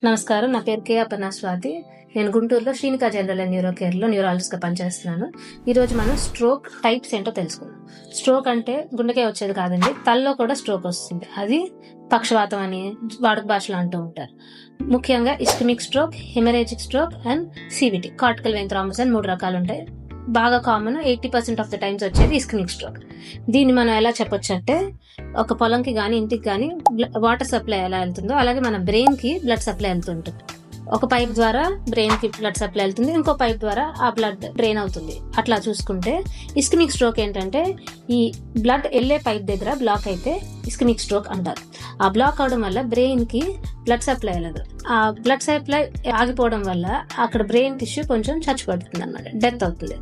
నమస్కారం. నా పేరు కే. అపర్ణ స్వాతి. నేను గుంటూరులో శ్రీనిక జనరల్ అండ్ న్యూరో కేర్లో న్యూరాలజిస్ట్గా పనిచేస్తున్నాను. ఈరోజు మనం స్ట్రోక్ టైప్స్ ఏంటో తెలుసుకుందాం. స్ట్రోక్ అంటే గుండెకే వచ్చేది కాదండి, తలలో కూడా స్ట్రోక్ వస్తుంది. అది పక్షవాతం అని వాడుక భాషలో అంటూ ఉంటారు. ముఖ్యంగా ischaemic stroke, haemorrhagic stroke and CVT, cortical vein thrombosis అని 3 రకాలు ఉంటాయి. బాగా కామన్ 80% ఆఫ్ ద టైమ్స్ వచ్చేది ఇస్కెమిక్ స్ట్రోక్. దీన్ని మనం ఎలా చెప్పొచ్చు అంటే, ఒక పొలంకి కానీ ఇంటికి కానీ వాటర్ సప్లై ఎలా వెళ్తుందో అలాగే మన బ్రెయిన్కి బ్లడ్ సప్లై వెళ్తుంటుంది. ఒక పైప్ ద్వారా బ్రెయిన్కి బ్లడ్ సప్లై వెళ్తుంది, ఇంకో పైప్ ద్వారా ఆ బ్లడ్ డ్రైన్ అవుతుంది. అట్లా చూసుకుంటే ఇస్కెమిక్ స్ట్రోక్ ఏంటంటే, ఈ బ్లడ్ వెళ్ళే పైప్ దగ్గర బ్లాక్ అయితే ఇస్కెమిక్ స్ట్రోక్ అంటారు. ఆ బ్లాక్ అవడం వల్ల బ్రెయిన్కి బ్లడ్ సప్లై వెళ్ళదు. ఆ బ్లడ్ సప్లై ఆగిపోవడం వల్ల అక్కడ బ్రెయిన్ టిష్యూ కొంచెం చచ్చిపడుతుంది అన్నమాట, డెత్ అవుతుంది.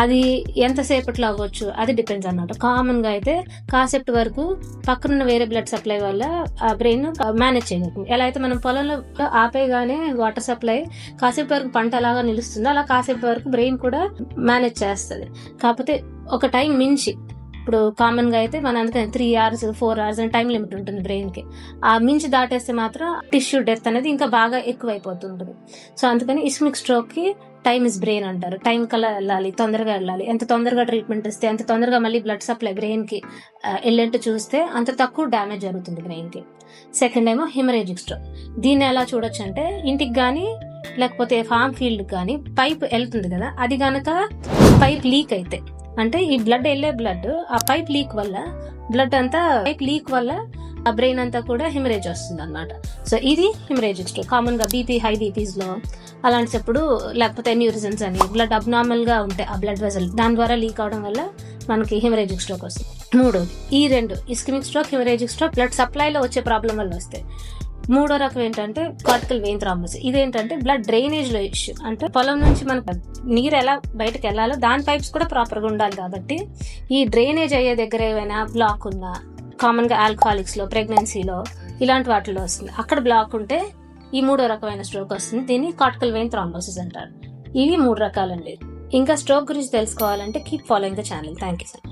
అది ఎంతసేపట్లో అవ్వచ్చు అది డిపెండ్స్ అన్నమాట. కామన్గా అయితే కాసేపటి వరకు పక్కనున్న వేరే బ్లడ్ సప్లై వల్ల ఆ బ్రెయిన్ మేనేజ్ చేయగలుగుతుంది. ఎలా అయితే మనం పొలంలో ఆపేగానే వాటర్ సప్లై కాసేపు వరకు పంట ఎలాగా నిలుస్తుందో, అలా కాసేపు వరకు బ్రెయిన్ కూడా మేనేజ్ చేస్తుంది. కాకపోతే ఒక టైం మించి, ఇప్పుడు కామన్ గా అయితే మన అందుకని 3 hours 4 hours అని టైం లిమిట్ ఉంటుంది బ్రెయిన్ కి. ఆ మించి దాటేస్తే మాత్రం టిష్యూ డెత్ అనేది ఇంకా బాగా ఎక్కువైపోతుంటుంది. సో అందుకని ఇస్కెమిక్ స్ట్రోక్ కి టైమ్ ఇస్ బ్రెయిన్ అంటారు. టైం కల్లా వెళ్ళాలి, తొందరగా వెళ్ళాలి. ఎంత తొందరగా ట్రీట్మెంట్ ఇస్తే, ఎంత తొందరగా మళ్ళీ బ్లడ్ సప్లై బ్రెయిన్ కి వెళ్ళేట్టు చూస్తే అంత తక్కువ డ్యామేజ్ జరుగుతుంది బ్రెయిన్ కి. సెకండ్ ఏమో హెమరేజిక్ స్ట్రోక్. దీన్ని ఎలా చూడొచ్చు అంటే, ఇంటికి కానీ లేకపోతే ఫార్మ్ ఫీల్డ్ కానీ పైప్ వెళ్తుంది కదా, అది గనక పైప్ లీక్ అయితే, అంటే ఈ బ్లడ్ వెళ్ళే బ్లడ్ ఆ పైప్ లీక్ వల్ల, బ్లడ్ అంతా పైప్ లీక్ వల్ల ఆ బ్రెయిన్ అంతా కూడా హెమరేజ్ వస్తుంది అనమాట. సో ఇది హెమరేజిక్ స్ట్రోక్. కామన్ గా బీపీ, హై బీపీస్ లో అలాంటిప్పుడు, లేకపోతే ఎన్యూరిజన్స్ అని బ్లడ్ అబ్నార్మల్ గా ఉంటాయి ఆ బ్లడ్ వెజల్, దాని ద్వారా లీక్ అవడం వల్ల మనకి హెమరేజిక్ స్ట్రోక్ వస్తుంది. మూడోది ఈ రెండు, ischaemic stroke, haemorrhagic stroke blood సప్లైలో వచ్చే ప్రాబ్లం వల్ల వస్తాయి. మూడో రకం ఏంటంటే కార్టికల్ వెయిన్ థ్రాంబోసిస్. ఇదేంటంటే బ్లడ్ డ్రైనేజ్ లో ఇష్యూ. అంటే పొలం నుంచి మనకు నీరు ఎలా బయటకు వెళ్ళాలో దాని పైప్స్ కూడా ప్రాపర్ గా ఉండాలి. కాబట్టి ఈ డ్రైనేజ్ అయ్యే దగ్గర ఏమైనా బ్లాక్ ఉన్నా, కామన్ గా ఆల్కహాలిక్స్ లో, ప్రెగ్నెన్సీలో, ఇలాంటి వాటిలో వస్తుంది. అక్కడ బ్లాక్ ఉంటే ఈ మూడో రకమైన స్ట్రోక్ వస్తుంది. దీన్ని కార్టికల్ వెయిన్ థ్రాంబోసిస్ అంటారు. ఇవి 3 రకాలండి. ఇంకా స్ట్రోక్ గురించి తెలుసుకోవాలంటే keep following the channel. Thank you sir.